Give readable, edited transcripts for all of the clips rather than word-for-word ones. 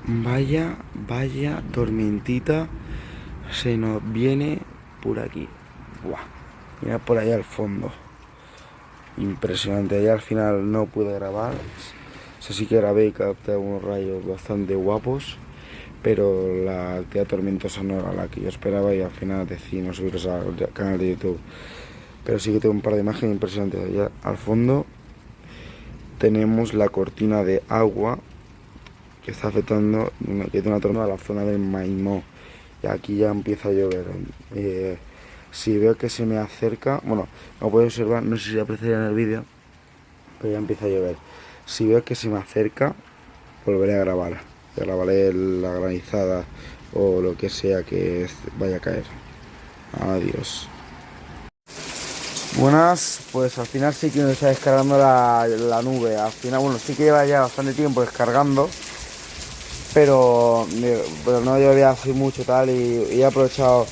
Vaya tormentita se nos viene por aquí. Buah, mira por allá al fondo. Impresionante. Allá al final no pude grabar. O sea, sí que grabé y capté unos rayos bastante guapos. Pero la actividad tormentosa no era la que yo esperaba y al final decidí no subirlos al canal de YouTube. Pero sí que tengo un par de imágenes impresionantes. Allá al fondo tenemos la cortina de agua que está afectando, que tiene una tormenta a la zona del Maimó. Y aquí ya empieza a llover. Si veo que se me acerca, bueno, como podéis observar, no sé si se apreciará en el vídeo, pero ya empieza a llover. Si veo que se me acerca, volveré a grabar. Grabaré la granizada o lo que sea que vaya a caer. Adiós. Buenas, pues al final sí que me está descargando la nube. Al final, bueno, sí que lleva ya bastante tiempo descargando, pero no llovía así mucho tal y he aprovechado.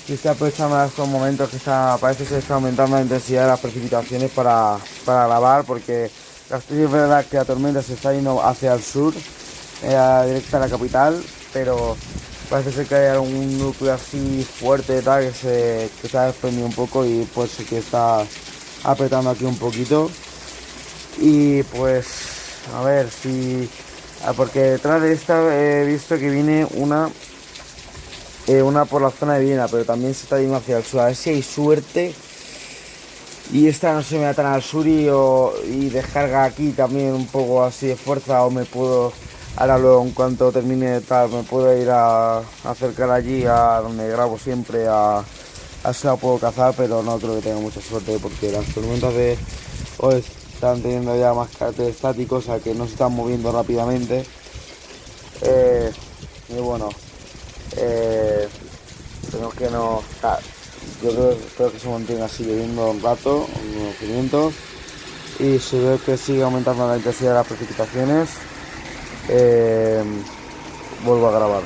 Y estoy aprovechando estos momentos que parece que se está aumentando la intensidad de las precipitaciones para grabar, porque es verdad que la tormenta se está yendo hacia el sur, directa a la capital, pero parece ser que hay algún núcleo así fuerte tal que está desprendiendo un poco y pues sí que está apretando aquí un poquito. Y pues a ver si... porque detrás de esta he visto que viene una por la zona de Viena, pero también se está yendo hacia el sur. A ver si hay suerte y esta no se me atan al sur y descarga aquí también un poco así de fuerza, o me puedo, ahora luego en cuanto termine tal, me puedo ir a acercar allí a donde grabo siempre, a si la puedo cazar, pero no creo que tenga mucha suerte porque las tormentas de hoy están teniendo ya más carácter estático, o sea que no se están moviendo rápidamente. Y bueno, tenemos que no... O sea, yo creo que se mantiene así lloviendo un rato, unos 500, y si veo que sigue aumentando la intensidad de las precipitaciones, vuelvo a grabar.